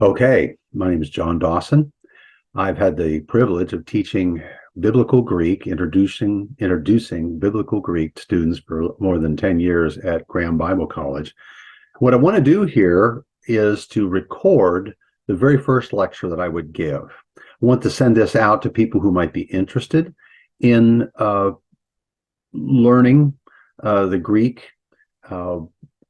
Okay, my name is John Dawson. I've had the privilege of teaching biblical Greek, introducing biblical Greek to students for more than 10 years at Graham Bible College. What I want to do here is to record the very first lecture that I would give. I want to send this out to people who might be interested in learning the Greek,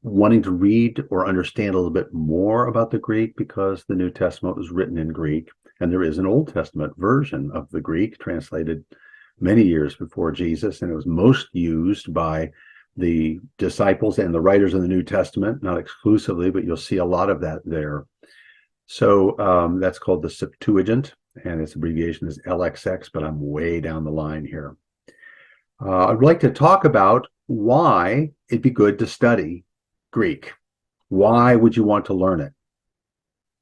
wanting to read or understand a little bit more about the Greek, because the New Testament was written in Greek, and there is an Old Testament version of the Greek translated many years before Jesus, and it was most used by the disciples and the writers of the New Testament, not exclusively, but you'll see a lot of that there. So that's called the Septuagint, and its abbreviation is LXX, but I'm way down the line here. I'd like to talk about why it'd be good to study Greek. Why would you want to learn it?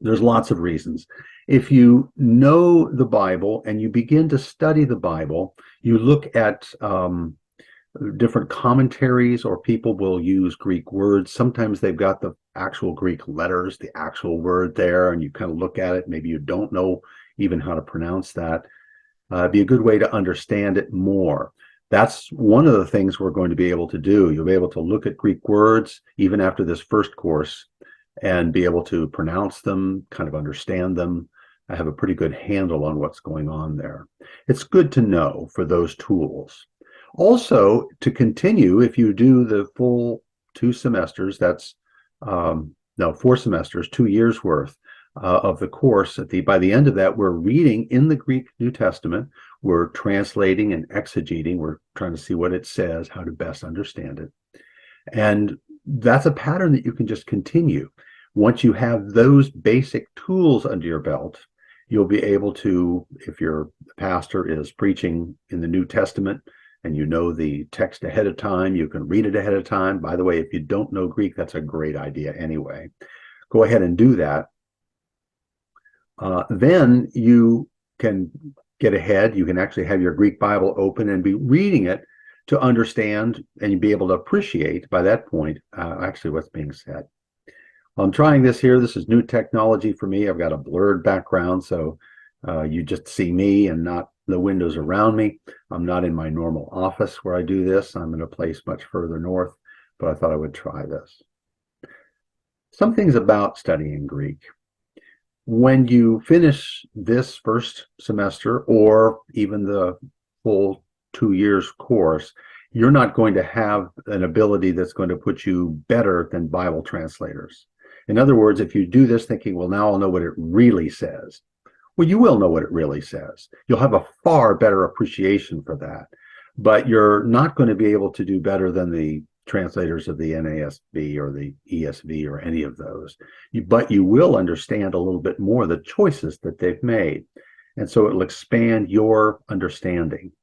There's lots of reasons. If you know the Bible and you begin to study the Bible, you look at different commentaries, or people will use Greek words. Sometimes they've got the actual Greek letters, the actual word there, and you kind of look at it. Maybe you don't know even how to pronounce that. It'd be a good way to understand it more. That's one of the things we're going to be able to do. You'll be able to look at Greek words even after this first course and be able to pronounce them, kind of understand them. I have a pretty good handle on what's going on there. It's good to know for those tools. Also, to continue, if you do the full 2 semesters, that's 4 semesters, 2 years worth of the course. By the end of that, we're reading in the Greek New Testament. We're translating and exegeting. We're trying to see what it says, how to best understand it. And that's a pattern that you can just continue. Once you have those basic tools under your belt, you'll be able to, if your pastor is preaching in the New Testament and you know the text ahead of time, you can read it ahead of time. By the way, if you don't know Greek, that's a great idea anyway. Go ahead and do that. Then you can get ahead. You can actually have your Greek Bible open and be reading it to understand, and you'll be able to appreciate by that point actually what's being said. I'm trying this here. This is new technology for me. I've got a blurred background, so you just see me and not the windows around me. I'm not in my normal office where I do this. I'm in a place much further north, but I thought I would try this. Some things about studying Greek. When you finish this first semester, or even the full 2 years course, you're not going to have an ability that's going to put you better than Bible translators. In other words, if you do this thinking, well, now I'll know what it really says. Well, you will know what it really says. You'll have a far better appreciation for that. But you're not going to be able to do better than the translators of the NASB or the ESV or any of those. But you will understand a little bit more the choices that they've made. And so it'll expand your understanding.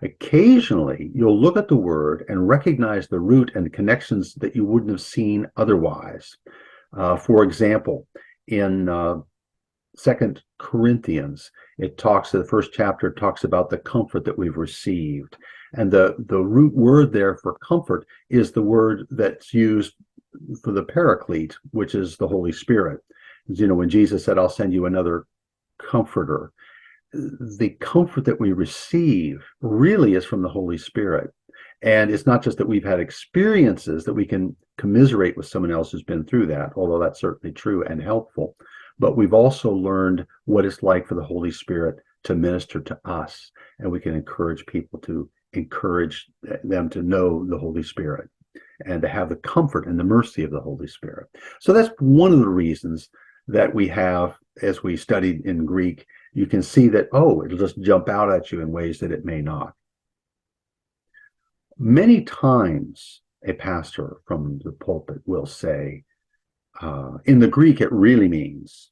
Occasionally, you'll look at the word and recognize the root and connections that you wouldn't have seen otherwise. For example, in 2 Corinthians, the first chapter talks about the comfort that we've received. And the root word there for comfort is the word that's used for the paraclete, which is the Holy Spirit. You know, when Jesus said, I'll send you another comforter, the comfort that we receive really is from the Holy Spirit. And it's not just that we've had experiences that we can commiserate with someone else who's been through that, although that's certainly true and helpful, but we've also learned what it's like for the Holy Spirit to minister to us, and we can encourage people to encourage them to know the Holy Spirit and to have the comfort and the mercy of the Holy Spirit. So that's one of the reasons that we have, as we studied in Greek, you can see that, oh, it'll just jump out at you in ways that it may not. Many times a pastor from the pulpit will say, in the Greek, it really means.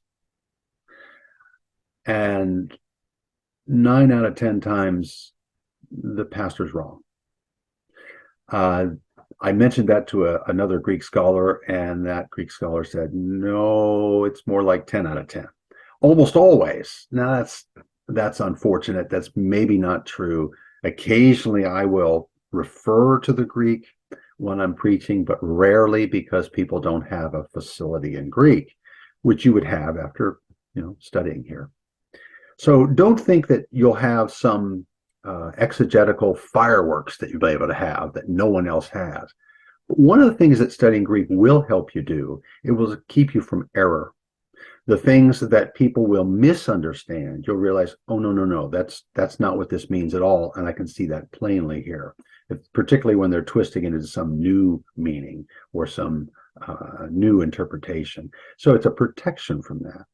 And 9 out of 10 times, the pastor's wrong. I mentioned that to another Greek scholar, and that Greek scholar said, no, it's more like 10 out of 10. Almost always. Now, that's unfortunate. That's maybe not true. Occasionally, I will refer to the Greek when I'm preaching, but rarely, because people don't have a facility in Greek. which you would have after, studying here. So don't think that you'll have some exegetical fireworks that you'll be able to have that no one else has. One of the things that studying Greek will help you do, it will keep you from error. The things that people will misunderstand, you'll realize, oh, no, that's not what this means at all. And I can see that plainly here, particularly when they're twisting it into some new meaning or some new interpretation. So it's a protection from that.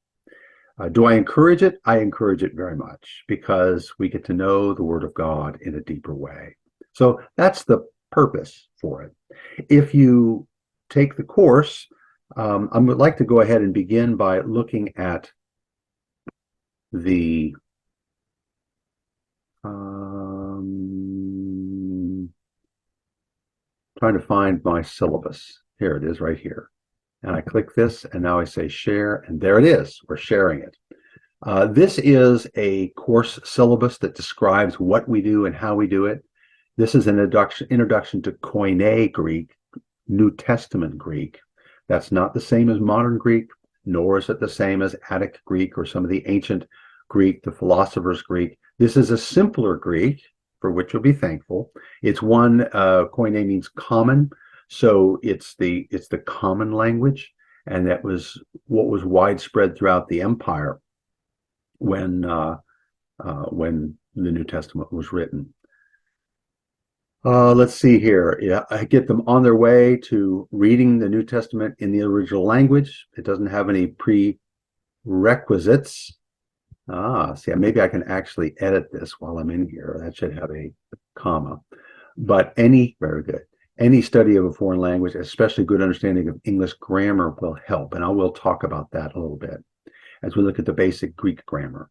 Do I encourage it? I encourage it very much because we get to know the Word of God in a deeper way. So that's the purpose for it. If you take the course, I would like to go ahead and begin by looking at the trying to find my syllabus. Here it is right here. And I click this, and now I say share, and there it is. We're sharing it. This is a course syllabus that describes what we do and how we do it. This is an introduction to Koine Greek, New Testament Greek. That's not the same as modern Greek, nor is it the same as Attic Greek or some of the ancient Greek, the philosophers' Greek. This is a simpler Greek, for which you'll be thankful. It's one, Koine means common, so it's the common language, and that was what was widespread throughout the empire when the New Testament was written. Let's see here. Yeah, I get them on their way to reading the New Testament in the original language. It doesn't have any prerequisites. See, maybe I can actually edit this while I'm in here. That should have a comma. But very good. Any study of a foreign language, especially good understanding of English grammar, will help. And I will talk about that a little bit as we look at the basic Greek grammar.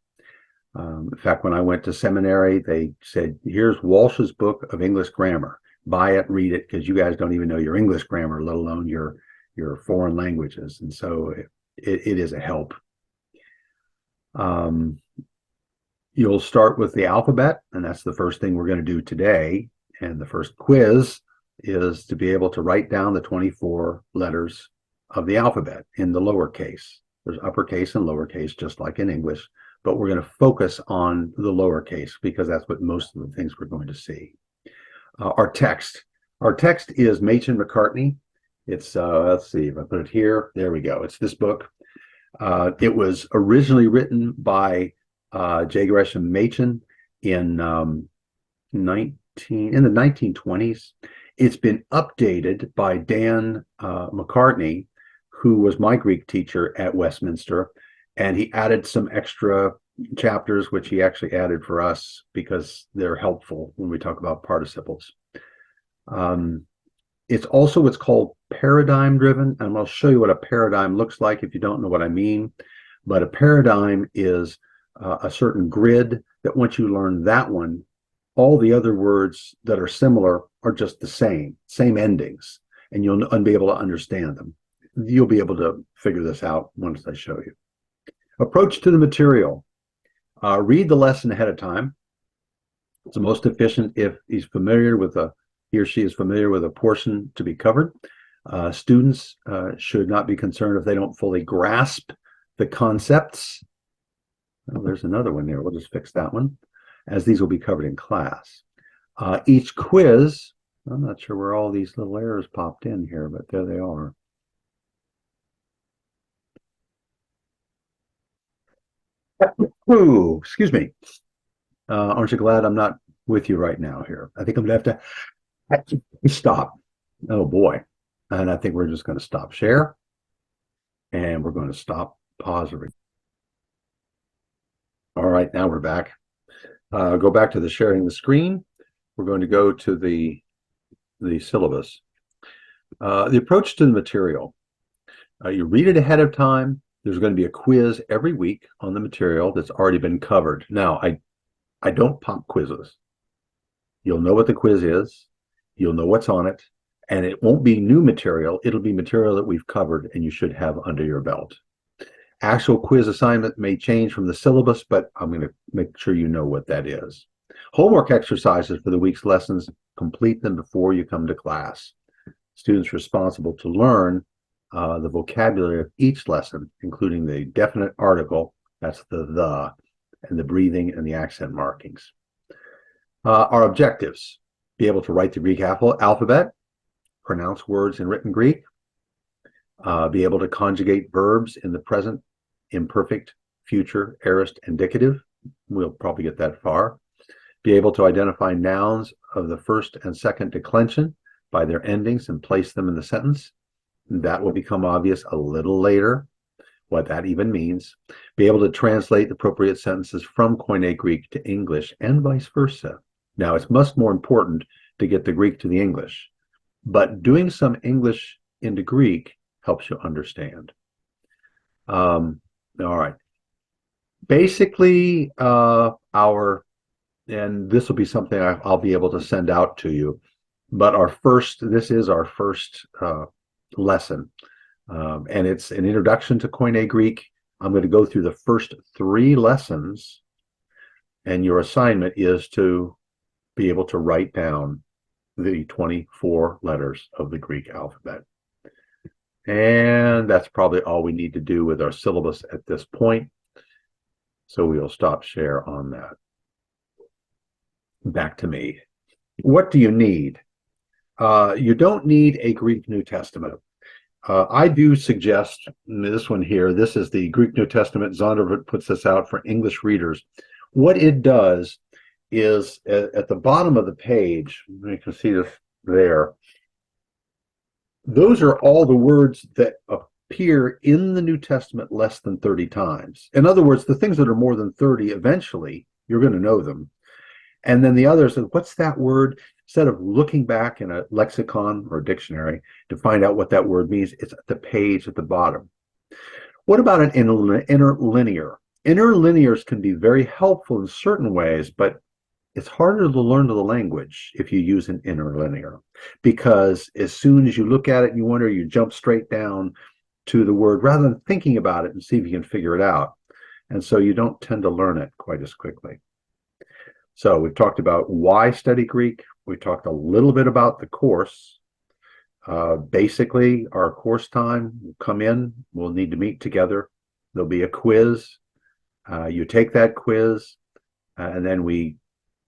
In fact, when I went to seminary, they said, here's Walsh's book of English grammar. Buy it, read it, because you guys don't even know your English grammar, let alone your foreign languages. And so it is a help. You'll start with the alphabet, and that's the first thing we're going to do today. And the first quiz is to be able to write down the 24 letters of the alphabet in the lowercase. There's uppercase and lowercase, just like in English. But we're going to focus on the lowercase because that's what most of the things we're going to see. Our text is Machen, McCartney. It's, let's see if I put it here. There we go. It's this book. It was originally written by J. Gresham Machen in the 1920s. It's been updated by Dan McCartney, who was my Greek teacher at Westminster. And he added some extra chapters, which he actually added for us because they're helpful when we talk about participles. It's also what's called paradigm driven. And I'll show you what a paradigm looks like if you don't know what I mean. But a paradigm is a certain grid that once you learn that one, all the other words that are similar are just the same endings, and you'll be able to understand them. You'll be able to figure this out once I show you. Approach to the material. Read the lesson ahead of time. It's the most efficient if he or she is familiar with a portion to be covered. Students should not be concerned if they don't fully grasp the concepts. Oh, there's another one there. We'll just fix that one, as these will be covered in class. Each quiz, I'm not sure where all these little errors popped in here, but there they are. Ooh, excuse me. Aren't you glad I'm not with you right now here? I think I'm going to have to stop. Oh, boy. And I think we're just going to stop share. And we're going to stop pause. All right, now we're back. Go back to the sharing the screen. We're going to go to the syllabus. The approach to the material. You read it ahead of time. There's going to be a quiz every week on the material that's already been covered. Now, I don't pop quizzes. You'll know what the quiz is. You'll know what's on it. And it won't be new material. It'll be material that we've covered and you should have under your belt. Actual quiz assignment may change from the syllabus, but I'm going to make sure you know what that is. Homework exercises for the week's lessons, complete them before you come to class. Students responsible to learn the vocabulary of each lesson, including the definite article, that's the, and the breathing and the accent markings. Our objectives: be able to write the Greek alphabet, pronounce words in written Greek, be able to conjugate verbs in the present, imperfect, future, aorist, indicative. We'll probably get that far. Be able to identify nouns of the first and second declension by their endings and place them in the sentence. That will become obvious a little later, what that even means. Be able to translate appropriate sentences from Koine Greek to English and vice versa. Now, it's much more important to get the Greek to the English, but doing some English into Greek helps you understand. All right. Basically, and this will be something I'll be able to send out to you, but this is our first lesson, and it's an introduction to Koine Greek. I'm going to go through the first 3 lessons, and your assignment is to be able to write down the 24 letters of the Greek alphabet. And that's probably all we need to do with our syllabus at this point. So we'll stop share on that. Back to me. What do you need? You don't need a Greek New Testament. I do suggest this one here. This is the Greek New Testament. Zondervan puts this out for English readers. What it does is at the bottom of the page, you can see this there, those are all the words that appear in the New Testament less than 30 times. In other words, the things that are more than 30, eventually, you're going to know them. And then the others, what's that word? Instead of looking back in a lexicon or dictionary to find out what that word means, it's at the page at the bottom. What about an interlinear? Interlinears can be very helpful in certain ways, but it's harder to learn the language if you use an interlinear, because as soon as you look at it and you wonder, you jump straight down to the word rather than thinking about it and see if you can figure it out. And so you don't tend to learn it quite as quickly. So we've talked about why study Greek. We talked a little bit about the course. Basically, our course time will come in. We'll need to meet together. There'll be a quiz. You take that quiz, and then we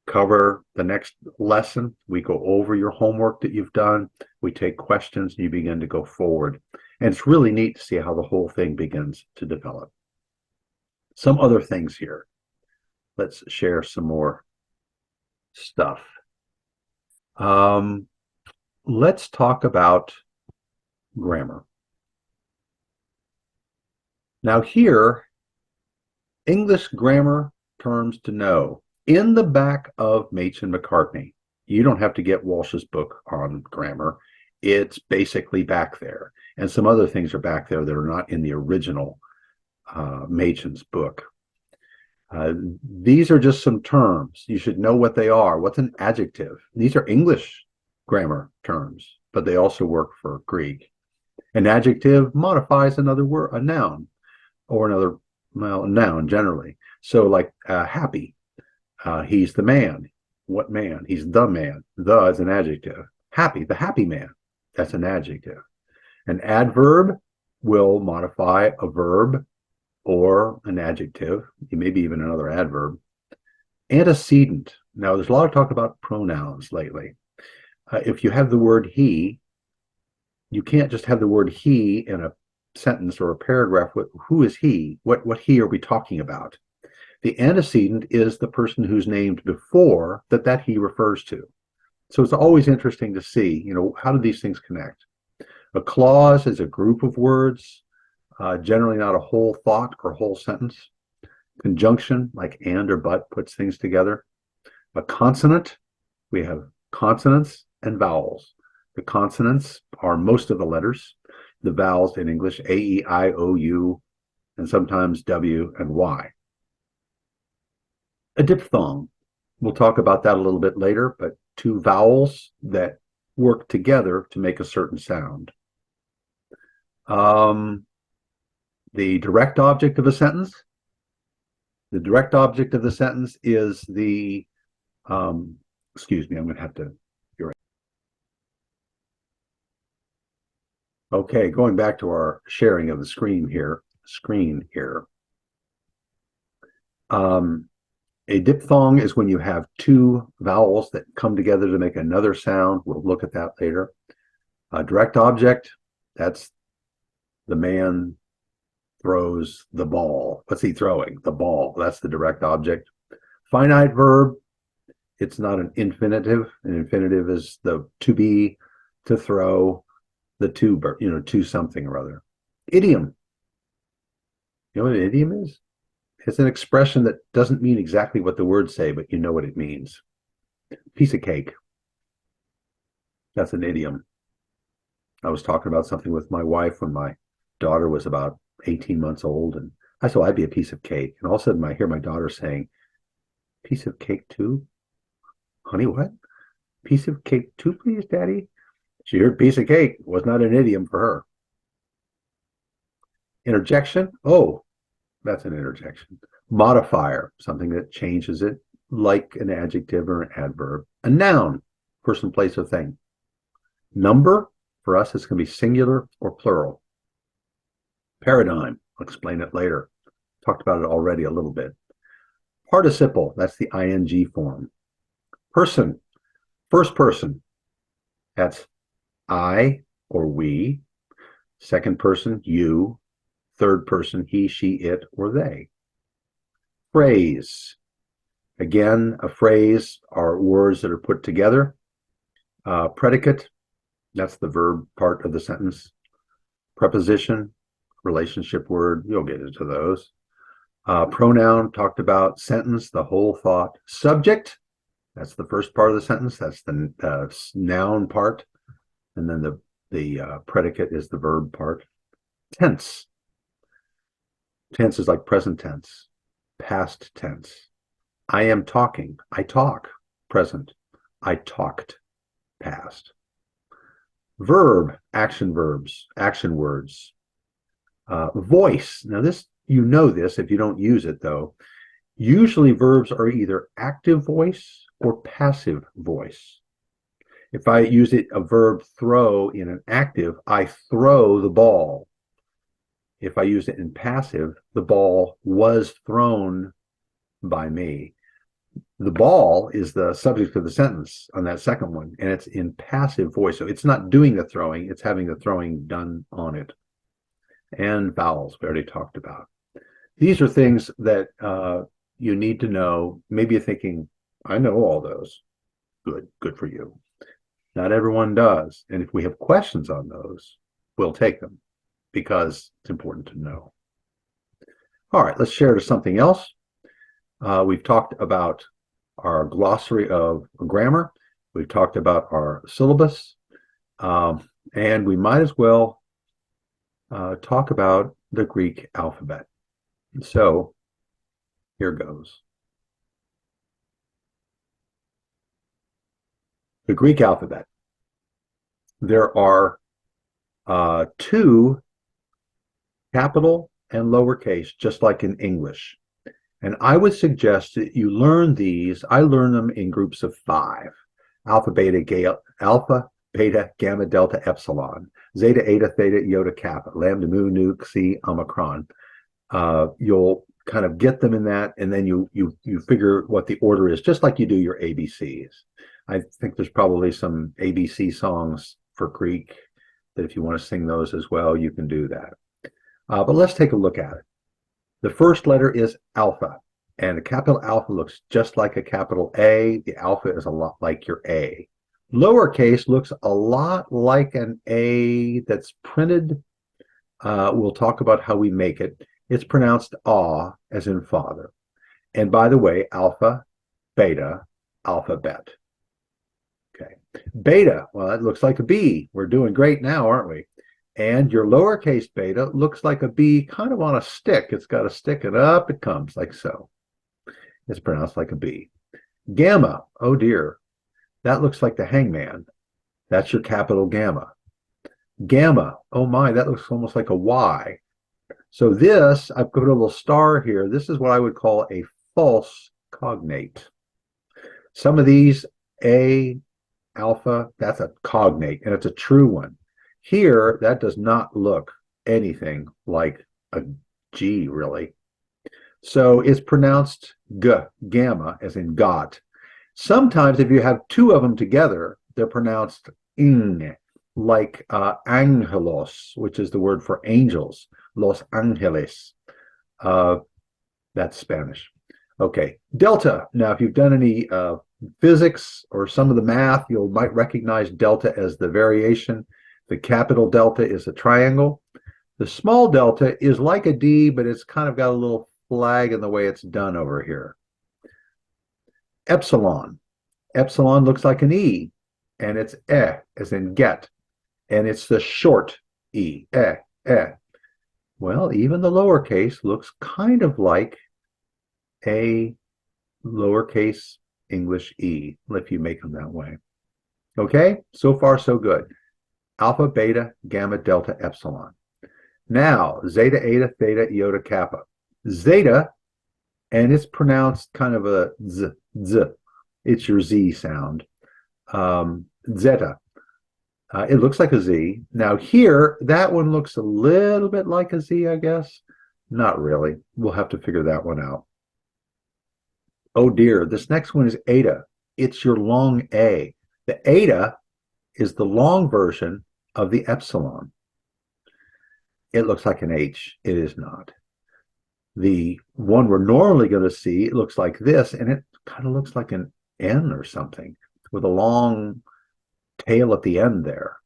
cover the next lesson. We go over your homework that you've done. We take questions, and you begin to go forward. And it's really neat to see how the whole thing begins to develop. Some other things here. Let's share some more stuff. Let's talk about grammar. Now here, English grammar terms to know. In the back of Machen McCartney, you don't have to get Walsh's book on grammar. It's basically back there. And some other things are back there that are not in the original Machen's book. These are just some terms. You should know what they are. What's an adjective? These are English grammar terms, but they also work for Greek. An adjective modifies another word, a noun, or another, well, noun generally. So like happy, he's the man. What man? He's the man. The is an adjective. Happy, the happy man. That's an adjective. An adverb will modify a verb or an adjective, maybe even another adverb. Antecedent. Now, there's a lot of talk about pronouns lately. If you have the word he, you can't just have the word he in a sentence or a paragraph. Who is he? What he are we talking about? The antecedent is the person who's named before that he refers to. So it's always interesting to see, how do these things connect? A clause is a group of words, generally not a whole thought or whole sentence. Conjunction, like and or but, puts things together. A consonant, we have consonants and vowels. The consonants are most of the letters. The vowels in English, A, E, I, O, U, and sometimes W and Y. A diphthong, we'll talk about that a little bit later, but two vowels that work together to make a certain sound. The direct object of a sentence. The direct object of the sentence is the, excuse me, I'm going to have to, you're right. Okay, going back to our sharing of the screen here. A diphthong is when you have two vowels that come together to make another sound. We'll look at that later. A direct object, that's the man throws the ball. What's he throwing? The ball. That's the direct object. Finite verb, it's not an infinitive. An infinitive is the to be, to throw, the to something or other. Idiom. You know what an idiom is? It's an expression that doesn't mean exactly what the words say, but you know what it means. Piece of cake. That's an idiom. I was talking about something with my wife when my daughter was about 18 months old, and I said, well, I'd be a piece of cake. And all of a sudden I hear my daughter saying, piece of cake too? Honey, what? Piece of cake too, please, Daddy? She heard piece of cake. It was not an idiom for her. Interjection. Oh, that's an interjection. Modifier, something that changes it, like an adjective or an adverb. A noun, person, place, or thing. Number, for us, it's going to be singular or plural. Paradigm, I'll explain it later. Talked about it already a little bit. Participle, that's the ing form. Person, first person, that's I or we. Second person, you. Third person, he, she, it, or they. Phrase. Again, a phrase are words that are put together. Predicate, that's the verb part of the sentence. Preposition, relationship word, you'll get into those. Pronoun, talked about. Sentence, the whole thought. Subject, that's the first part of the sentence. That's the noun part. And then the predicate is the verb part. Tense. Tense is like present tense, past tense. I am talking. I talk. Present. I talked. Past. Verb, action verbs, action words. Voice. Now this, you know this if you don't use it though. Usually verbs are either active voice or passive voice. If I use a verb throw in an active, I throw the ball. If I use it in passive, the ball was thrown by me. The ball is the subject of the sentence on that second one, and it's in passive voice. So it's not doing the throwing, it's having the throwing done on it. And vowels, we already talked about. These are things that you need to know. Maybe you're thinking, I know all those. Good for you. Not everyone does. And if we have questions on those, we'll take them because it's important to know. All right, let's share to something else. We've talked about our glossary of grammar. We've talked about our syllabus. And we might as well talk about the Greek alphabet. So here goes. The Greek alphabet. There are two capital and lowercase, just like in English. And I would suggest that you learn these. I learn them in groups of 5. Alpha, beta, gamma, delta, epsilon. Zeta, eta, theta, iota, kappa. Lambda, mu, nu, xi, omicron. You'll kind of get them in that, and then you figure what the order is, just like you do your ABCs. I think there's probably some ABC songs for Greek that if you want to sing those as well, you can do that. But let's take a look at it. The first letter is alpha, and a capital alpha looks just like a capital A. The alpha is a lot like your A. Lowercase looks a lot like an A that's printed. We'll talk about how we make it. It's pronounced ah, as in father. And by the way, alpha, beta, alphabet. Okay. Beta, well, it looks like a B. We're doing great now, aren't we? And your lowercase beta looks like a B kind of on a stick. It's got a stick and up it comes like so. It's pronounced like a B. Gamma, oh dear. That looks like the hangman. That's your capital gamma. Gamma, oh my, that looks almost like a Y. So this, I've put a little star here. This is what I would call a false cognate. Some of these, A, alpha, that's a cognate, and it's a true one. Here, that does not look anything like a G, really. So it's pronounced G, gamma, as in got. Sometimes if you have two of them together, they're pronounced ing, like angelos, which is the word for angels, los angeles. That's Spanish. Okay, delta. Now, if you've done any physics or some of the math, you might recognize delta as the variation. The capital delta is a triangle. The small delta is like a D, but it's kind of got a little flag in the way it's done over here. Epsilon. Epsilon looks like an E, and it's as in get, and it's the short E, eh. Well, even the lowercase looks kind of like a lowercase English E, if you make them that way. Okay, so far so good. Alpha, beta, gamma, delta, epsilon. Now, zeta, eta, theta, iota, kappa. Zeta, and it's pronounced kind of a z. It's your Z sound. Zeta. It looks like a Z. Now here, that one looks a little bit like a Z, I guess. Not really. We'll have to figure that one out. Oh dear, this next one is eta. It's your long A. The eta is the long version of the epsilon. It looks like an H. It is not. The one we're normally going to see, it looks like this, and it kind of looks like an N or something with a long tail at the end there.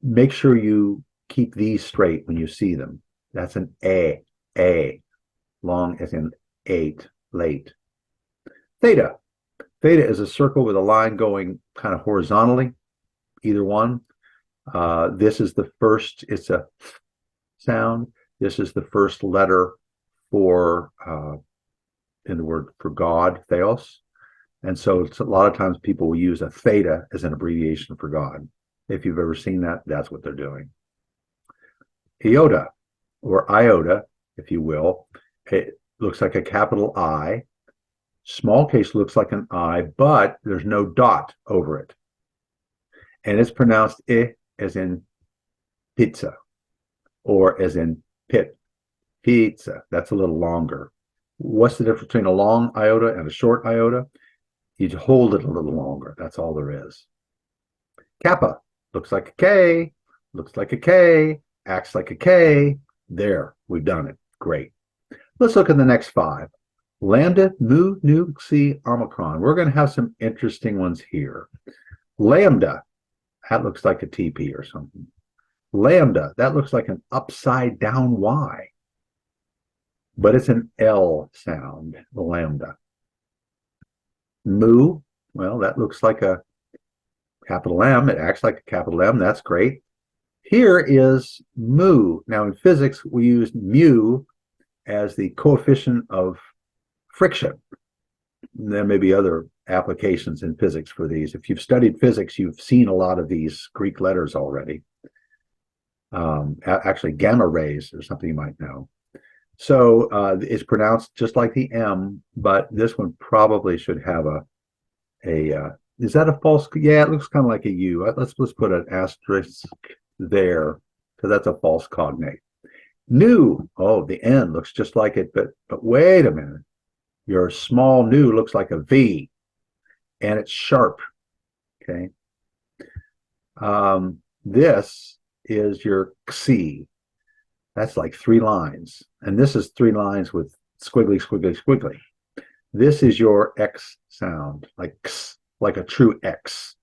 Make sure you keep these straight when you see them. That's an A, long as in 8, late. Theta. Theta is a circle with a line going kind of horizontally, either one. This is the first, it's a sound. This is the first letter for, in the word for God, theos. And so it's a lot of times people will use a theta as an abbreviation for God. If you've ever seen that, that's what they're doing. Iota, or iota, if you will, it looks like a capital I. Small case looks like an I, but there's no dot over it. And it's pronounced I as in pizza, or as in pit. Pizza, that's a little longer. What's the difference between a long iota and a short iota? You hold it a little longer. That's all there is. Kappa looks like a K, looks like a K, acts like a K. There, we've done it. Great. Let's look at the next 5. Lambda, mu, nu, xi, omicron. We're going to have some interesting ones here. Lambda, that looks like a TP or something. Lambda, that looks like an upside down Y, but it's an L sound, lambda. Mu, well, that looks like a capital M. It acts like a capital M. That's great. Here is mu. Now, in physics, we use mu as the coefficient of friction. There may be other applications in physics for these. If you've studied physics, you've seen a lot of these Greek letters already. Actually, gamma rays or something you might know. So it's pronounced just like the M, but this one probably should have is that a false? Yeah, it looks kind of like a U. Let's put an asterisk there, because that's a false cognate. Nu, oh, the N looks just like it, but wait a minute. Your small nu looks like a V, and it's sharp, okay? This is your xi. That's like 3 lines. And this is 3 lines with squiggly, squiggly, squiggly. This is your X sound, like X, like a true X.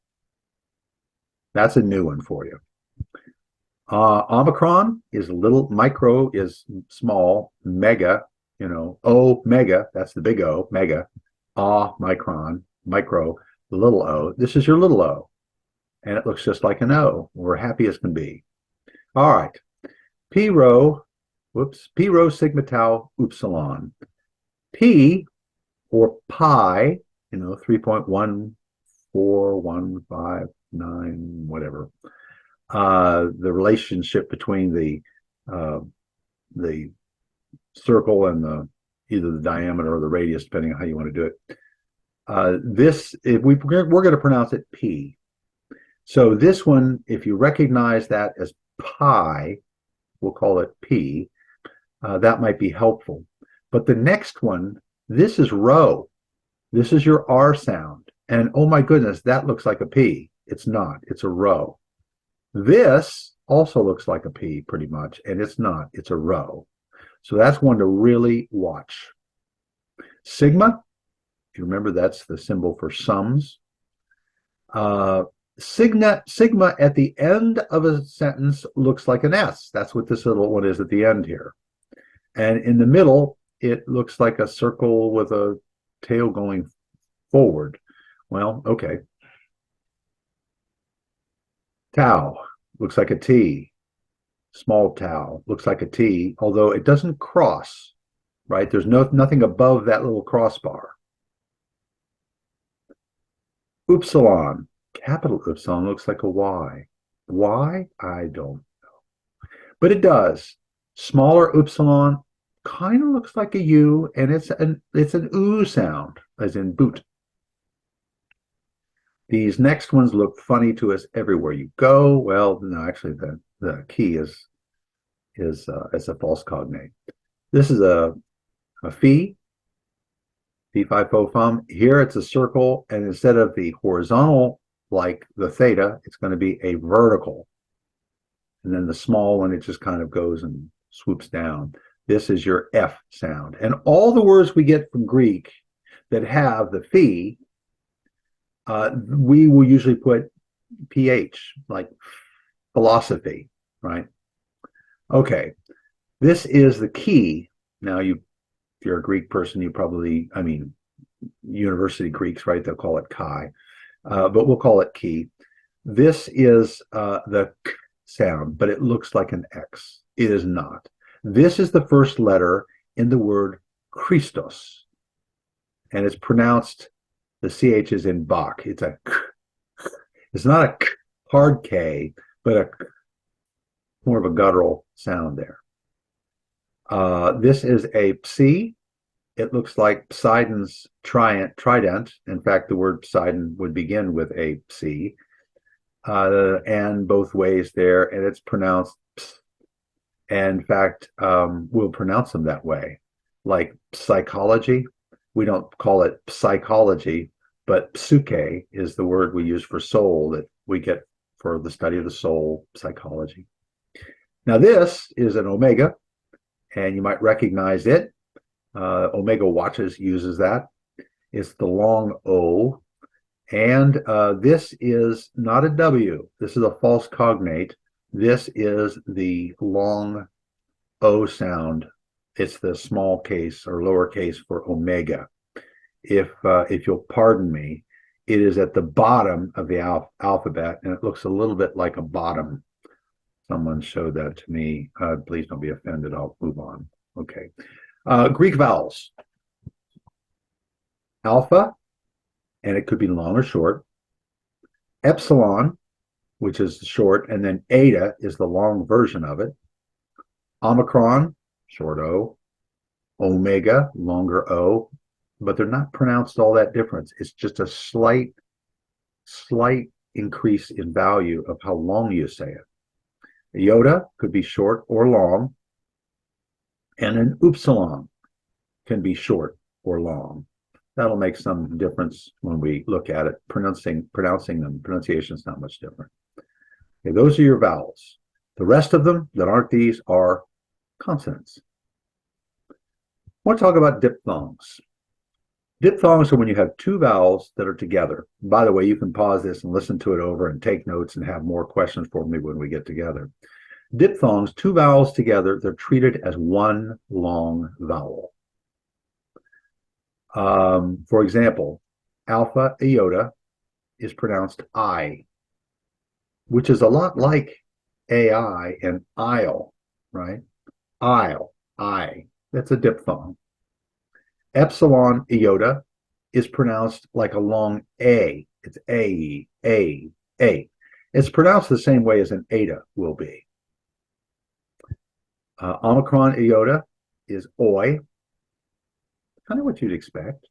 That's a new one for you. Omicron is little, micro is small, mega, O, mega, that's the big O, mega. Micron, micro, the little o. This is your little o. And it looks just like an O. We're happy as can be. All right. P rho, sigma tau, upsilon. P, or pi, 3.14159, whatever. The relationship between the circle and either the diameter or the radius, depending on how you want to do it. We're going to pronounce it P. So this one, if you recognize that as pi, we'll call it P, that might be helpful. But the next one, this is rho. This is your R sound. And oh my goodness, that looks like a P. It's not, it's a rho. This also looks like a P pretty much, and it's not, it's a rho. So that's one to really watch. Sigma, if you remember, that's the symbol for sums. Sigma at the end of a sentence looks like an S. That's what this little one is at the end here. And in the middle, it looks like a circle with a tail going forward. Well, okay. Tau looks like a T. Small tau looks like a T, although it doesn't cross, right? There's nothing above that little crossbar. Upsilon, capital Upsilon looks like a Y. Why? I don't know. But it does. Smaller Upsilon kind of looks like a U, and it's an oo sound, as in boot. These next ones look funny to us everywhere you go. Well, no, actually, the key is a false cognate. This is a phi, phi fo fum. Here it's a circle, and instead of the horizontal like the theta, it's going to be a vertical. And then the small one, it just kind of goes and swoops down. This is your F sound. And all the words we get from Greek that have the phi, we will usually put PH, like philosophy, right? Okay, this is the key. Now, if you're a Greek person, you probably, university Greeks, right? They'll call it chi, but we'll call it key. This is the k sound, but it looks like an X. It is not. This is the first letter in the word Christos, and it's pronounced, the CH is in Bach. It's a k. It's not a k, hard K, but a k, more of a guttural sound there. This is a psi. It looks like Poseidon's trident. In fact, the word Poseidon would begin with a psi, and both ways there, and it's pronounced ps. And in fact, we'll pronounce them that way. Like psychology, we don't call it psychology, but psyche is the word we use for soul that we get for the study of the soul, psychology. Now this is an omega, and you might recognize it. Omega Watches uses that. It's the long O, and this is not a W. This is a false cognate. This is the long O sound. It's the small case or lowercase for omega. If you'll pardon me, it is at the bottom of the alphabet, and it looks a little bit like a bottom. Someone showed that to me. Please don't be offended. I'll move on. Okay. Greek vowels. Alpha, and it could be long or short. Epsilon, which is short, and then eta is the long version of it. Omicron, short O. Omega, longer O. But they're not pronounced all that different. It's just a slight increase in value of how long you say it. Iota could be short or long, and an upsilon can be short or long. That'll make some difference when we look at it. Pronouncing them, pronunciation is not much different. Okay, those are your vowels. The rest of them that aren't these are consonants. I want to talk about diphthongs. Diphthongs are when you have two vowels that are together. By the way, you can pause this and listen to it over and take notes and have more questions for me when we get together. Diphthongs, two vowels together, they're treated as one long vowel. For example, alpha iota is pronounced I, which is a lot like AI and I'll, right? I'll, I. That's a diphthong. Epsilon iota is pronounced like a long A. It's A. It's pronounced the same way as an eta will be. Omicron iota is oi, kind of what you'd expect,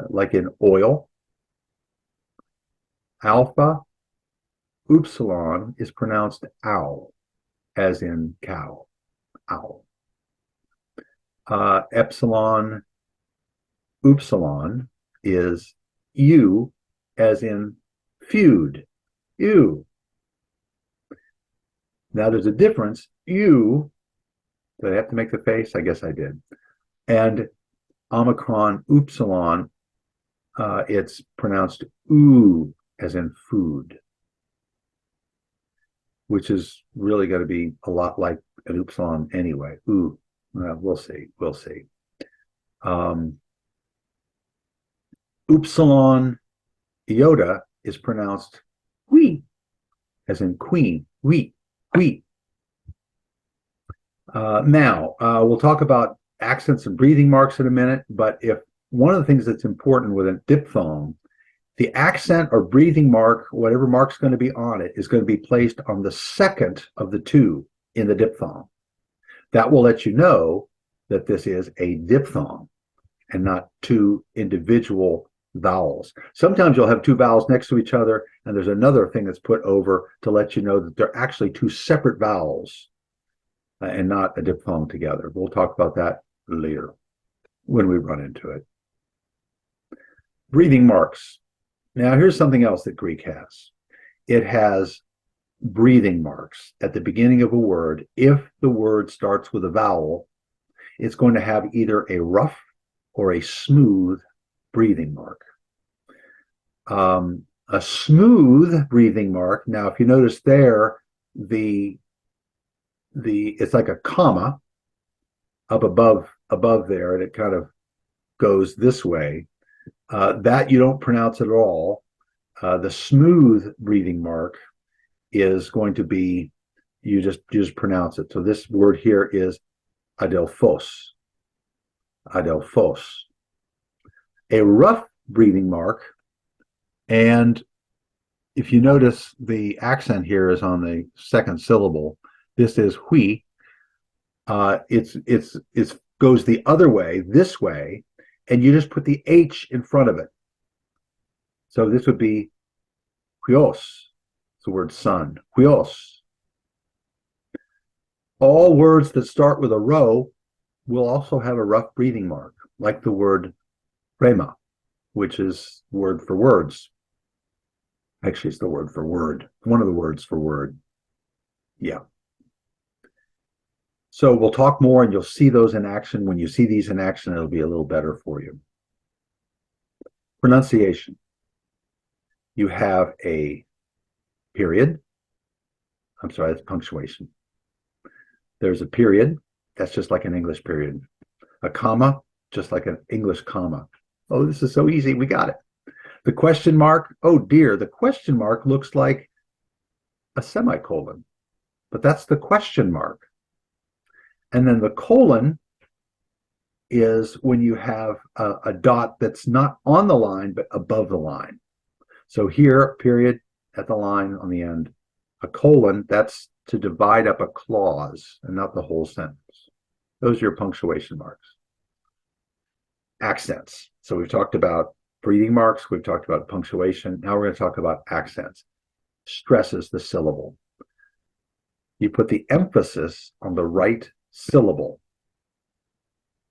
like in oil. Alpha upsilon is pronounced ow, as in cow, ow. Epsilon, upsilon is u, as in feud, ew. Now there's a difference. U, did I have to make the face? I guess I did. And Omicron, upsilon, it's pronounced oo, as in food, which is really going to be a lot like an upsilon anyway. Ooh, we'll see. We'll see. Upsilon iota is pronounced wee, as in queen, wee, wee. Now, we'll talk about accents and breathing marks in a minute, but if one of the things that's important with a diphthong, the accent or breathing mark, whatever mark's going to be on it, is going to be placed on the second of the two in the diphthong. That will let you know that this is a diphthong and not two individual vowels. Sometimes you'll have two vowels next to each other, and there's another thing that's put over to let you know that they're actually two separate vowels and not a diphthong together. We'll talk about that later when we run into it. Breathing marks. Now, here's something else that Greek has. It has breathing marks at the beginning of a word. If the word starts with a vowel, it's going to have either a rough or a smooth breathing mark. A smooth breathing mark, now if you notice there, it's like a comma up above there, and it kind of goes this way. That you don't pronounce at all. The smooth breathing mark is going to be, you just pronounce it. So this word here is adelphos. Adelphos. A rough breathing mark, and if you notice the accent here is on the second syllable. This is hui. It's goes the other way, this way, and you just put the H in front of it. So this would be huios. It's the word sun. Huios. All words that start with a rho will also have a rough breathing mark, like the word rema, which is word for words. Actually, it's the word for word. One of the words for word. Yeah. So we'll talk more, and you'll see those in action. When you see these in action, it'll be a little better for you. Pronunciation. You have a period. I'm sorry, that's punctuation. There's a period. That's just like an English period. A comma, just like an English comma. Oh, this is so easy. We got it. The question mark. Oh, dear. The question mark looks like a semicolon, but that's the question mark. And then the colon is when you have a dot that's not on the line, but above the line. So here, period at the line on the end. A colon, that's to divide up a clause and not the whole sentence. Those are your punctuation marks. Accents. So we've talked about breathing marks. We've talked about punctuation. Now we're going to talk about accents. Stresses the syllable. You put the emphasis on the right syllable.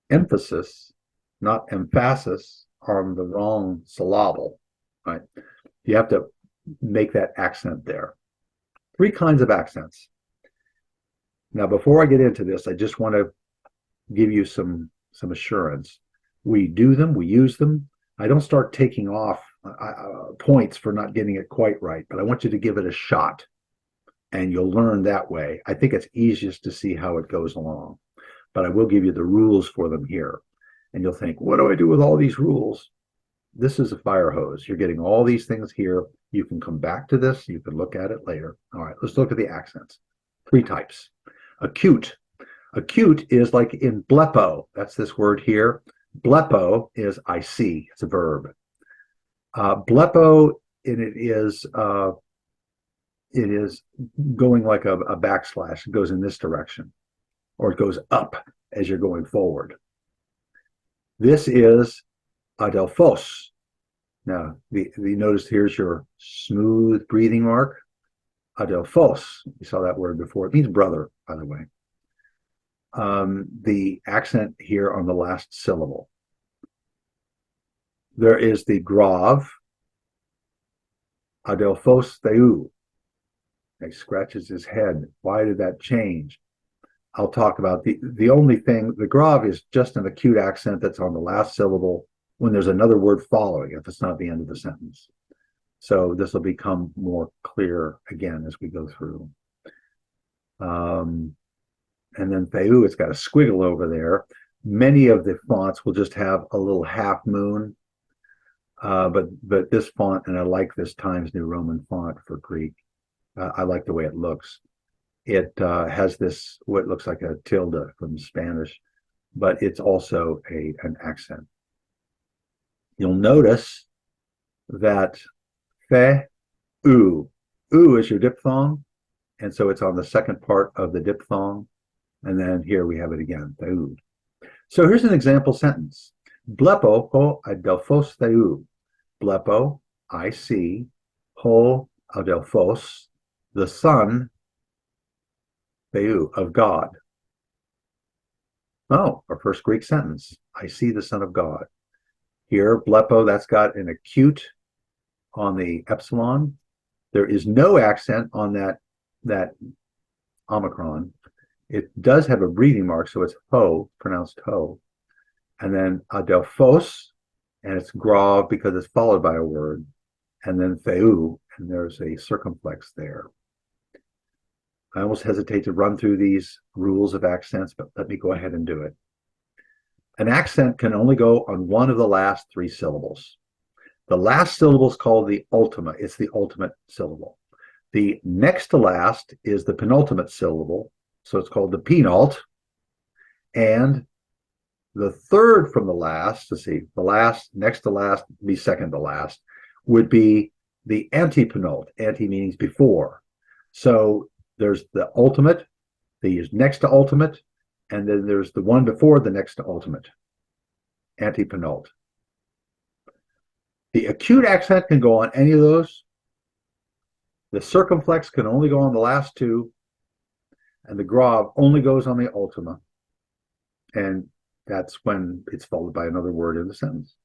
Emphasis, not emphasis, on the wrong syllable, right? You have to make that accent there. 3 kinds of accents. Now, before I get into this, I just want to give you some assurance. We do them, we use them. I don't start taking off points for not getting it quite right, but I want you to give it a shot, and you'll learn that way. I think it's easiest to see how it goes along, but I will give you the rules for them here. And you'll think, what do I do with all these rules? This is a fire hose. You're getting all these things here. You can come back to this. You can look at it later. All right, let's look at the accents. 3 types. Acute. Acute is like in blepo. That's this word here. Blepo is I see. It's a verb. Blepo, and it is going like a backslash. It goes in this direction, or it goes up as you're going forward. This is adelphos. Now, the notice here's your smooth breathing mark. adelphos. You saw that word before. It means brother, by the way. The accent here on the last syllable. There is the grav, adelphos theou. He scratches his head. Why did that change? I'll talk about the only thing, the grav is just an acute accent that's on the last syllable when there's another word following if it's not the end of the sentence. So this will become more clear again as we go through. And then theou, it's got a squiggle over there. Many of the fonts will just have a little half moon. But this font, and I like this Times New Roman font for Greek. I like the way it looks. It has this, what looks like a tilde from Spanish, but it's also an accent. You'll notice that fe, u is your diphthong, and so it's on the second part of the diphthong, and then here we have it again, theou. So here's an example sentence. Blepo ho adelphos theou. Blepo, I see, ho adelphos, the son, theou, of God. Oh, our first Greek sentence. I see the Son of God. Here, blepo, that's got an acute on the epsilon. There is no accent on that omicron. It does have a breathing mark, so it's ho, pronounced ho. And then adelphos, and it's grav because it's followed by a word. And then theou, and there's a circumflex there. I almost hesitate to run through these rules of accents, but let me go ahead and do it. An accent can only go on one of the last three syllables. The last syllable is called the ultima. It's the ultimate syllable. The next to last is the penultimate syllable, so it's called the penult. And the third from the last, let's see, the last, next to last, be second to last, would be the antepenult. Ante means before. So there's the ultimate, the next to ultimate, and then there's the one before the next to ultimate, antepenult. The acute accent can go on any of those. The circumflex can only go on the last two, and the grav only goes on the ultima. And that's when it's followed by another word in the sentence.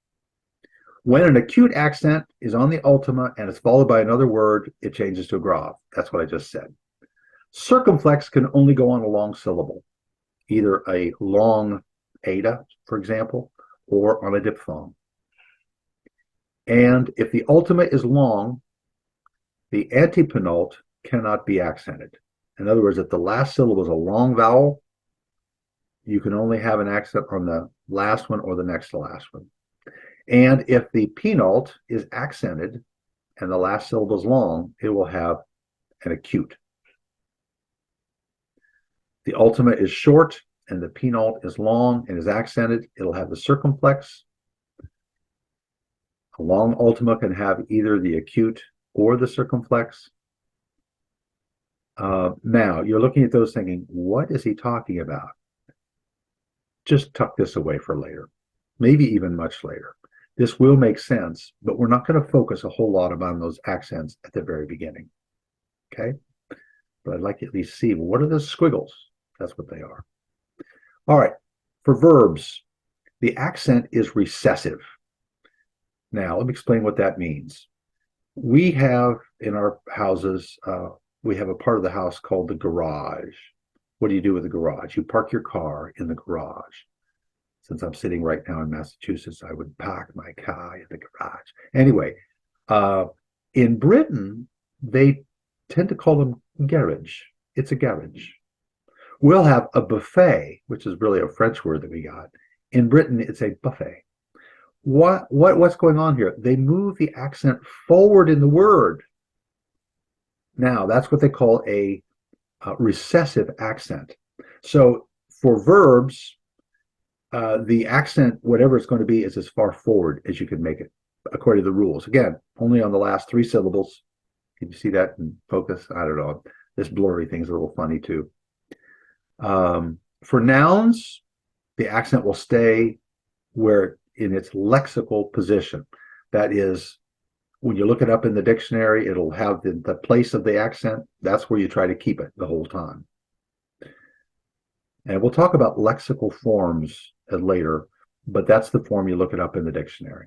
When an acute accent is on the ultima and it's followed by another word, it changes to a grav. That's what I just said. Circumflex can only go on a long syllable, either a long eta, for example, or on a diphthong. And if the ultima is long, the antepenult cannot be accented. In other words, if the last syllable is a long vowel, you can only have an accent on the last one or the next to last one. And if the penult is accented and the last syllable is long, it will have an acute. The ultima is short and the penult is long and is accented, it'll have the circumflex. A long ultima can have either the acute or the circumflex. Now, you're looking at those thinking, what is he talking about? Just tuck this away for later, maybe even much later. This will make sense, but we're not going to focus a whole lot on those accents at the very beginning. Okay? But I'd like to at least see, well, what are the squiggles? That's what they are. All right. For verbs, the accent is recessive. Now, let me explain what that means. We have in our houses, we have a part of the house called the garage. What do you do with the garage? You park your car in the garage. Since I'm sitting right now in Massachusetts, I would park my car in the garage. Anyway, in Britain, they tend to call them garage. It's a garage. We'll have a buffet, which is really a French word that we got. In Britain, it's a buffet. What's going on here? They move the accent forward in the word. Now, that's what they call a recessive accent. So for verbs, the accent, whatever it's going to be, is as far forward as you can make it, according to the rules. Again, only on the last three syllables. Can you see that in focus? I don't know. This blurry thing is a little funny too. For nouns, the accent will stay where in its lexical position. That is, when you look it up in the dictionary, it'll have the place of the accent. That's where you try to keep it the whole time. And we'll talk about lexical forms later, but that's the form you look it up in the dictionary.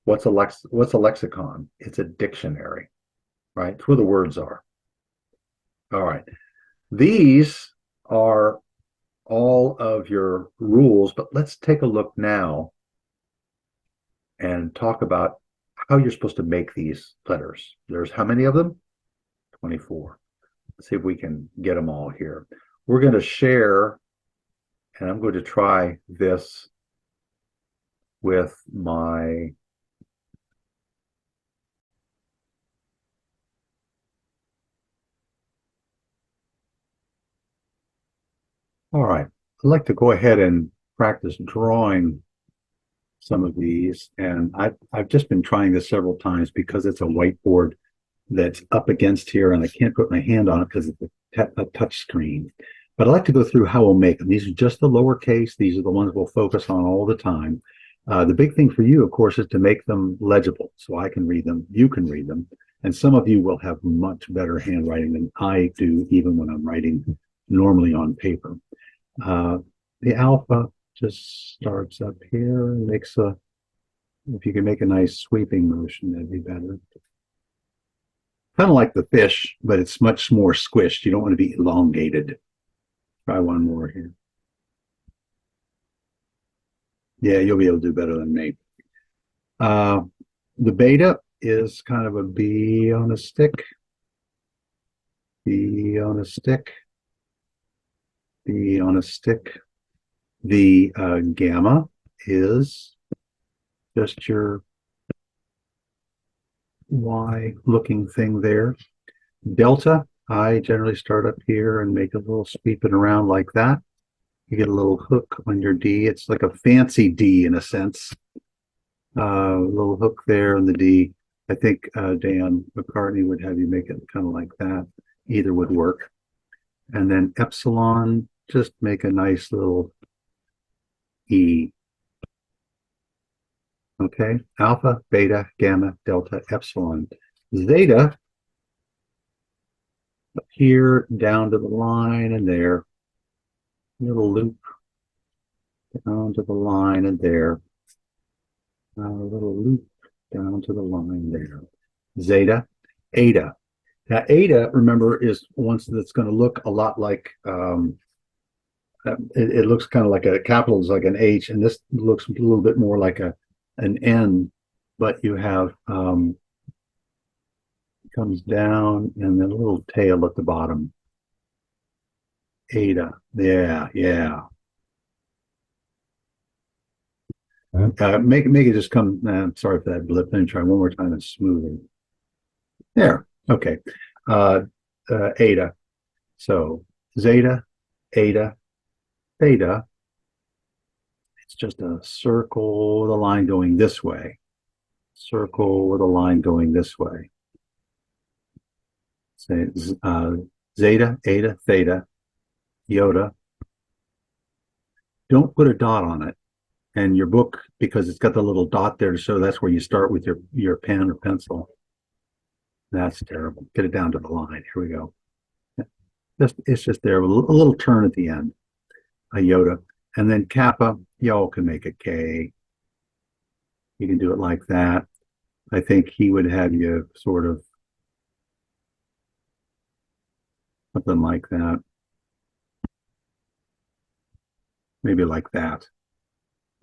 What's a lexicon? It's a dictionary, right? It's where the words are. All right. These are all of your rules, but let's take a look now and talk about how you're supposed to make these letters. There's how many of them? 24. Let's see if we can get them all here. We're going to share, and I'm going to try this with my all right. I'd like to go ahead and practice drawing some of these, and I've just been trying this several times because it's a whiteboard that's up against here, and I can't put my hand on it because it's a touch screen. But I'd like to go through how we'll make them. These are just the lowercase. These are the ones we'll focus on all the time. The big thing for you, of course, is to make them legible so I can read them, you can read them, and some of you will have much better handwriting than I do, even when I'm writing normally on paper. The alpha just starts up here and makes a, if you can make a nice sweeping motion, that'd be better. Kind of like the fish, but it's much more squished. You don't want to be elongated. Try one more here. Yeah, you'll be able to do better than me. The beta is kind of a B on a stick. B on a stick. B on a stick. The gamma is just your Y looking thing there. Delta, I generally start up here and make a little sweeping around like that. You get a little hook on your D. It's like a fancy D in a sense. A little hook there on the D. I think Dan McCartney would have you make it kind of like that. Either would work. And then epsilon, just make a nice little E. Okay, alpha, beta, gamma, delta, epsilon. Zeta, up here, down to the line and there. Little loop down to the line and there. A little loop down to the line there. Zeta, eta. Now, eta, remember, is one that's going to look a lot like, it looks kind of like a capital is like an H, and this looks a little bit more like an N, but you have, comes down and then a little tail at the bottom. Eta, yeah. Make it just come. I'm sorry for that blip. Let me try one more time and smooth it. There. Okay. Eta. So zeta, eta, theta. It's just a circle with a line going this way. Circle with a line going this way. Say zeta, eta, theta, iota. Don't put a dot on it. And your book, because it's got the little dot there to show that's where you start with your pen or pencil. That's terrible. Get it down to the line. Here we go. It's just there with a little turn at the end. Iota. And then kappa, y'all can make a K. You can do it like that. I think he would have you sort of something like that. Maybe like that.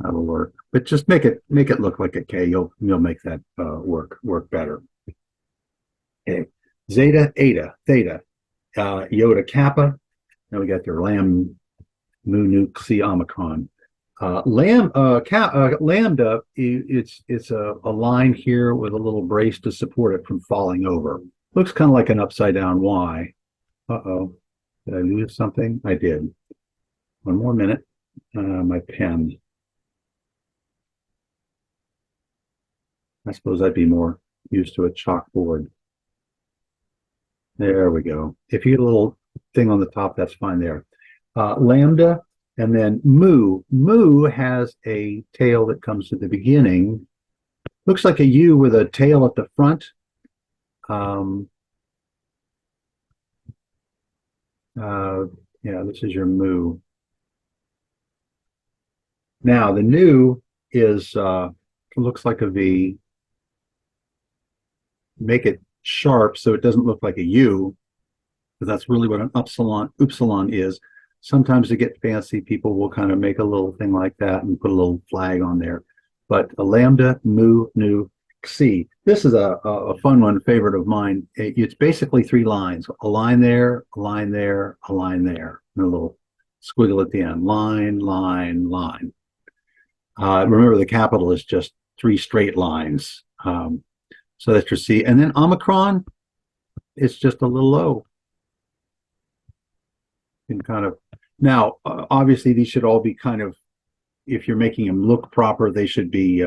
That'll work. But just make it look like a K. You'll make that work better. Okay. Zeta, eta, theta, iota, kappa. Now we got their lam, mu, nu, xi, omicron. Lambda, it's a line here with a little brace to support it from falling over. Looks kind of like an upside down Y. Uh-oh. Did I lose something? I did. One more minute. My pen. I suppose I'd be more used to a chalkboard. There we go. If you get a little thing on the top, that's fine there. Lambda, and then mu. Mu has a tail that comes to the beginning. looks like a U with a tail at the front. Um, uh, yeah, this is your mu. Now the nu is looks like a V. Make it sharp so it doesn't look like a U, but that's really what an upsilon is. Sometimes to get fancy, people will kind of make a little thing like that and put a little flag on there. But a lambda, mu, nu, xi. This is a fun one, favorite of mine. It's basically 3 lines: a line there, a line there, a line there, and a little squiggle at the end. Line, line, line. Remember, the capital is just 3 straight lines. So that's your C. And then Omicron, it's just a little O. And kind of now, obviously, these should all be kind of, if you're making them look proper, they should be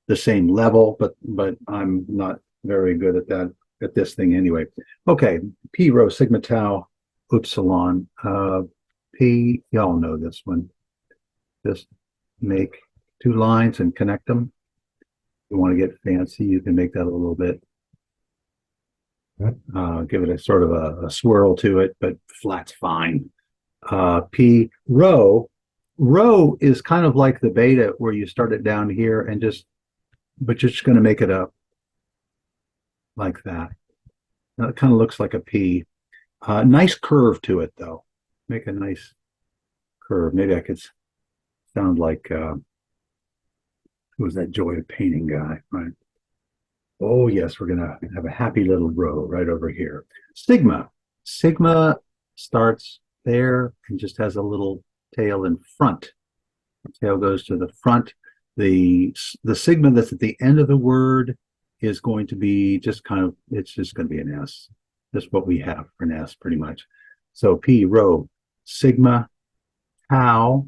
the same level. But I'm not very good at that at this thing anyway. Okay, P rho sigma tau upsilon. P, y'all know this one. Just make 2 lines and connect them. If you want to get fancy, you can make that a little bit. Give it a sort of a swirl to it, but flat's fine. P rho. Rho is kind of like the beta where you start it down here and but you're just going to make it up like that. Now, it kind of looks like a P. Nice curve to it, though. Make a nice curve. Maybe I could sound like who was that Joy of Painting guy, right? Oh, yes, we're going to have a happy little row right over here. Sigma. Sigma starts there and just has a little tail in front. The tail goes to the front. The sigma that's at the end of the word is going to be just kind of, it's just going to be an S. That's what we have for an S pretty much. So P, rho, sigma, tau.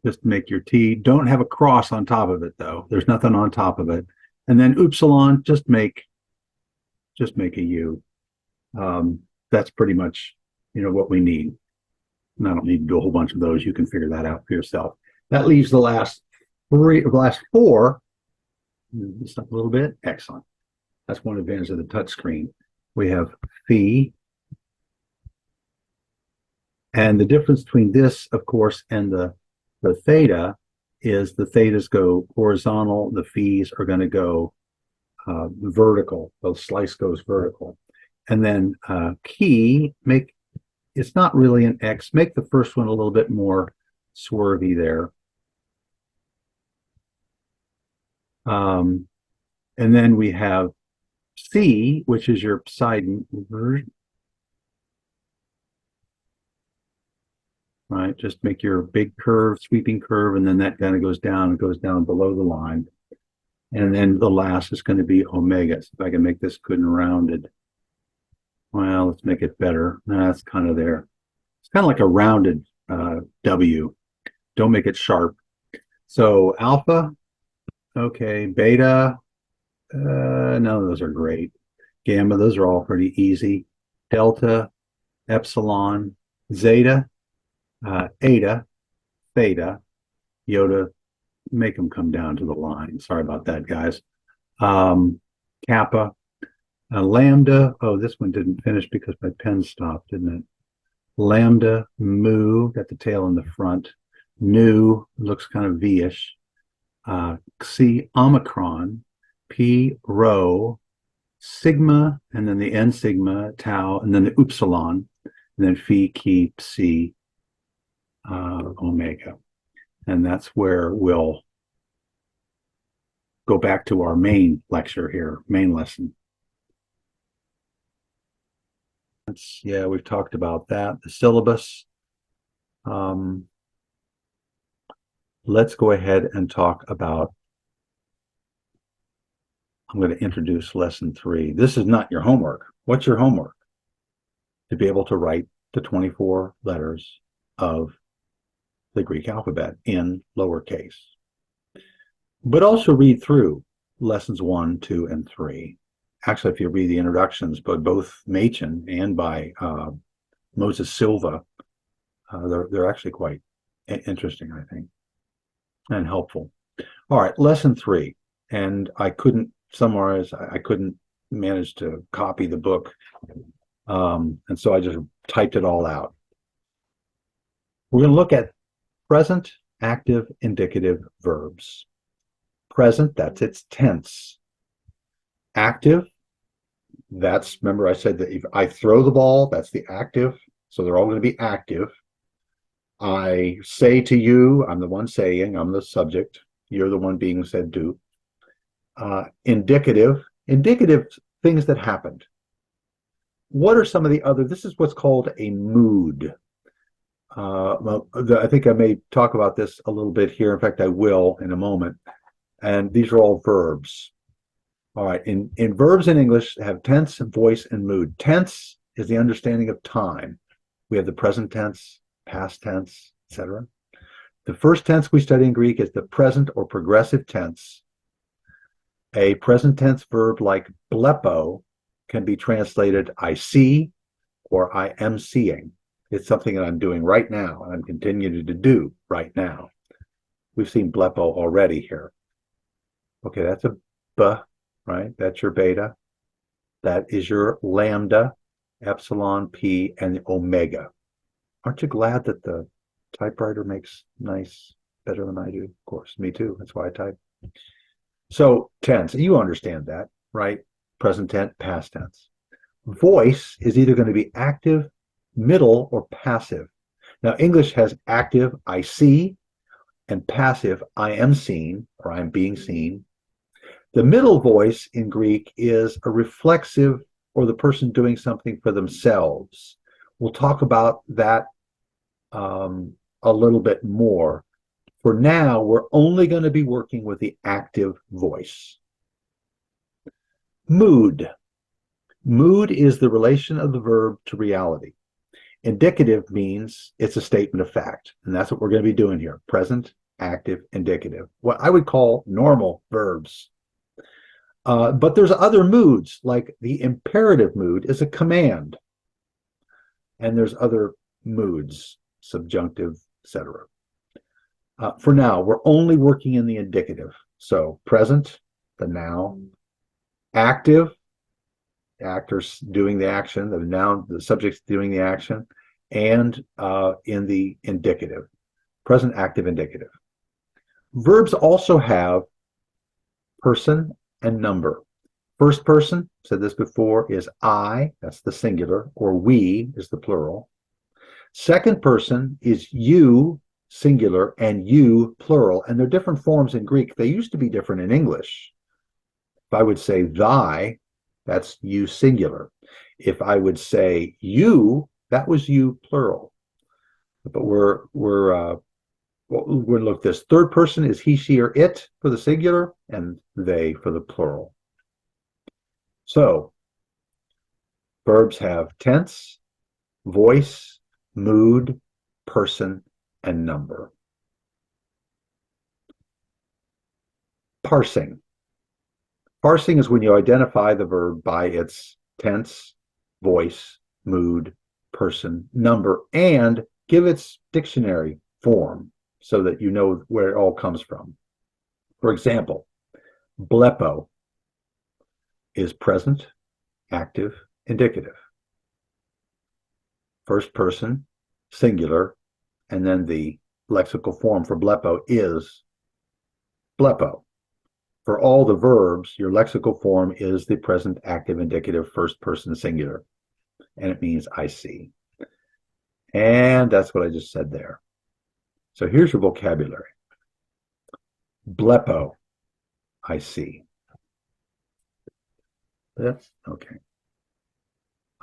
Just make your T. Don't have a cross on top of it, though. There's nothing on top of it. And then upsilon, just make a U. That's pretty much, what we need. And I don't need to do a whole bunch of those. You can figure that out for yourself. That leaves the last 4. Just up a little bit. Excellent. That's one advantage of the touch screen. We have phi. And the difference between this, of course, and the theta is the thetas go horizontal. The phis are going to go vertical. The slice goes vertical. And then key, it's not really an X. Make the first one a little bit more swervy there. And then we have C, which is your Poseidon. Right, just make your big curve, sweeping curve, and then that kind of goes down below the line. And then the last is going to be omega. So if I can make this good and rounded. Well, let's make it better. That's kind of there. It's kind of like a rounded W. Don't make it sharp. So alpha, okay, beta, none of those are great. Gamma, those are all pretty easy. Delta, epsilon, zeta, eta, theta, iota, make them come down to the line. Sorry about that, guys. Kappa, lambda. Oh, this one didn't finish because my pen stopped, didn't it? Lambda, mu, got the tail in the front. Nu looks kind of V-ish. Xi, omicron, P, rho, sigma, and then the N sigma, tau, and then the upsilon, and then phi, chi, psi, omega. And that's where we'll go back to our main lecture here, main lesson. We've talked about that. The syllabus. Let's go ahead and talk about, I'm going to introduce lesson 3. This is not your homework. What's your homework? To be able to write the 24 letters of the Greek alphabet in lowercase. But also read through lessons 1, 2, and 3. Actually, if you read the introductions, but both Machen and by Moses Silva, they're actually quite Interesting, I think, and helpful. All right, lesson 3. And I couldn't summarize, I couldn't manage to copy the book. And so I just typed it all out. We're going to look at present, active, indicative verbs. Present, that's its tense. Active, that's, remember I said that if I throw the ball, that's the active. So they're all going to be active. I say to you, I'm the one saying, I'm the subject. You're the one being said to. Indicative, things that happened. What are some of the other, this is what's called a mood. I think I may talk about this a little bit here. In fact, I will in a moment. And these are all verbs. All right, in verbs in English have tense, voice, and mood. Tense is the understanding of time. We have the present tense, past tense, etc. The first tense we study in Greek is the present or progressive tense. A present tense verb like blepo can be translated I see or I am seeing. It's something that I'm doing right now, and I'm continuing to do right now. We've seen blepo already here. Okay, that's a b, right? That's your beta. That is your lambda, epsilon, p, and omega. Aren't you glad that the typewriter makes nice better than I do? Of course, me too. That's why I type. So tense, you understand that, right? Present tense, past tense. Voice is either going to be active, middle, or passive. Now, English has active, I see, and passive, I am seen, or I'm being seen. The middle voice in Greek is a reflexive, or the person doing something for themselves. We'll talk about that a little bit more. For now, we're only going to be working with the active voice. Mood. Mood is the relation of the verb to reality. Indicative means it's a statement of fact, and that's what we're going to be doing here. Present, active, indicative. What I would call normal verbs. But there's other moods, like the imperative mood is a command. And there's other moods, subjunctive, etc. For now, we're only working in the indicative. So present, the noun. Active, actors doing the action, the noun, the subject's doing the action, and in the indicative. Present, active, indicative. Verbs also have person and number. First person, said this before, is I, that's the singular, or we is the plural. Second person is you, singular, and you, plural. And they're different forms in Greek. They used to be different in English. If I would say thy, that's you, singular. If I would say you, that was you, plural. But we're going to look at this. Third person is he, she, or it for the singular, and they for the plural. So, verbs have tense, voice, mood, person, and number. Parsing. Parsing is when you identify the verb by its tense, voice, mood, person, number, and give its dictionary form so that you know where it all comes from. For example, blepo is present, active, indicative. First person, singular, and then the lexical form for blepo is blepo. For all the verbs, your lexical form is the present, active, indicative, first person, singular. And it means I see. And that's what I just said there. So here's your vocabulary. Blepo, I see. That's okay.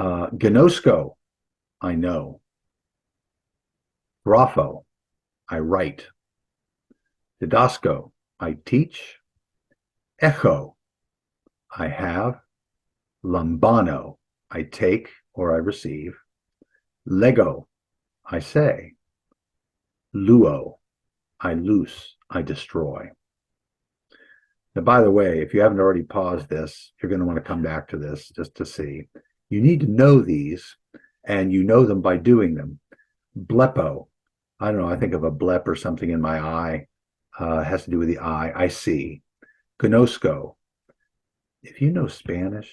Gnosko, I know. Grapho, I write. Didasko, I teach. Echo, I have. Lambano, I take or I receive. Lego, I say. Luo, I loose, I destroy. Now, by the way, if you haven't already paused this, you're going to want to come back to this just to see. You need to know these, and you know them by doing them. Blepo I don't know, I think of a blep or something in my eye. It has to do with the eye. I see. Conozco. If you know Spanish,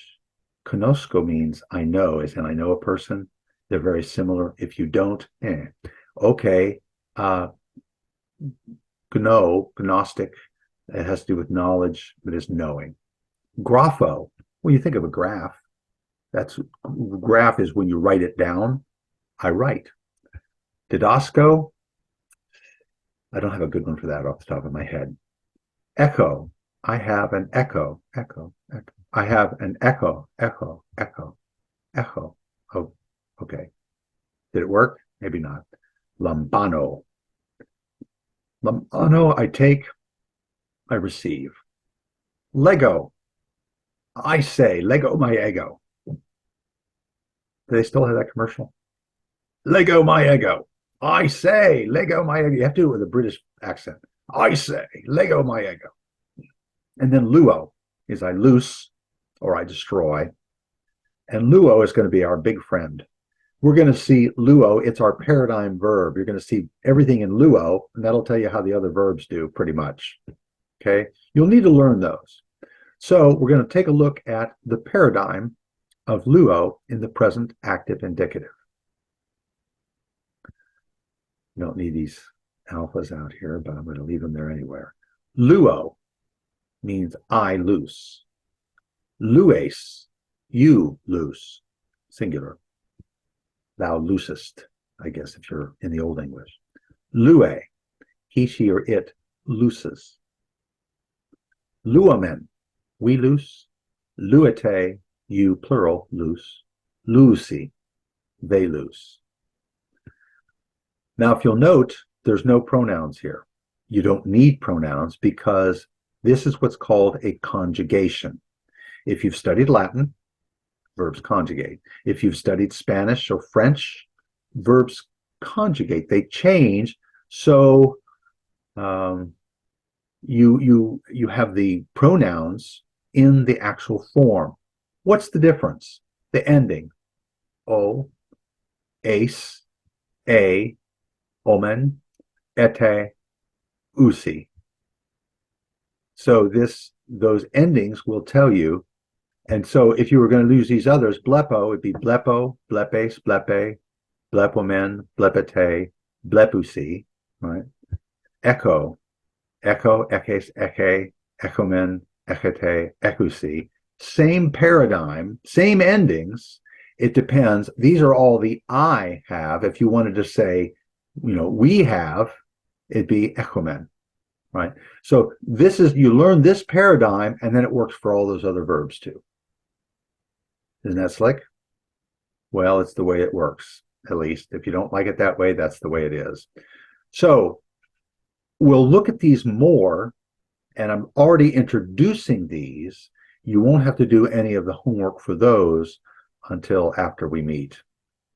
conozco means I know, as in I know a person. They're very similar. If you don't, okay. Gnostic, it has to do with knowledge, but is knowing. Grapho, when you think of a graph, graph is when you write it down. I write. Didasco, I don't have a good one for that off the top of my head. Echo, I have an echo. I have an echo. Oh, okay. Did it work? Maybe not. Lambano. Lambano, I take, I receive. Lego, I say, Lego my ego. Do they still have that commercial? Lego my ego. I say, Lego my ego. You have to do it with a British accent. I say, Lego my ego. And then luo is I loose or I destroy. And luo is going to be our big friend. We're going to see luo. It's our paradigm verb. You're going to see everything in luo, and that'll tell you how the other verbs do pretty much. Okay? You'll need to learn those. So we're going to take a look at the paradigm of luo in the present active indicative. You don't need these alphas out here, but I'm going to leave them there anywhere. Luo means I loose. Lues, you loose, singular. Thou loosest, I guess, if you're in the Old English. Lue, he, she, or it looses. Luamen, we loose. Luete, you, plural, loose. Lucy, they loose. Now, if you'll note, there's no pronouns here. You don't need pronouns because this is what's called a conjugation. If you've studied Latin, verbs conjugate. If you've studied Spanish or French, verbs conjugate. They change. So you have the pronouns in the actual form. What's the difference? The ending. O, ace, a, omen, ete, usi. So those endings will tell you. And so if you were going to use these others, blepo would be blepo, blepes, blepe, blepomen, blepete, blepusi, right? Echo, ekes, eke, echomen, echete, ekusi. Same paradigm, same endings. It depends. These are all the I have. If you wanted to say, we have, it'd be echomen, right? So you learn this paradigm, and then it works for all those other verbs too. Isn't that slick? Well, it's the way it works, at least. If you don't like it that way, that's the way it is. So we'll look at these more, and I'm already introducing these. You won't have to do any of the homework for those until after we meet.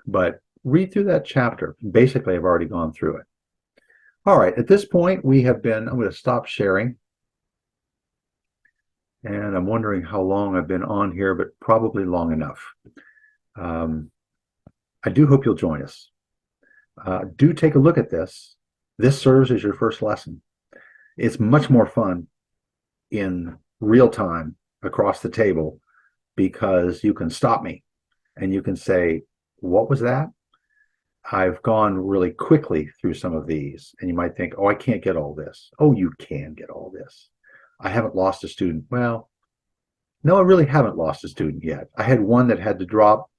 But read through that chapter. Basically, I've already gone through it. All right, at this point, I'm going to stop sharing. And I'm wondering how long I've been on here, but probably long enough. I do hope you'll join us. Do take a look at this. This serves as your first lesson. It's much more fun in real time across the table because you can stop me and you can say, what was that? I've gone really quickly through some of these, and you might think, oh, I can't get all this. Oh, you can get all this. I haven't lost a student. Well, no, I really haven't lost a student yet. I had one that had to drop,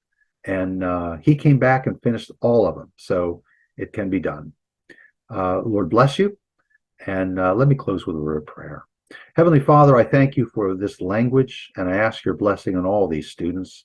and he came back and finished all of them. So it can be done. Lord bless you. And let me close with a word of prayer. Heavenly Father, I thank you for this language, and I ask your blessing on all these students.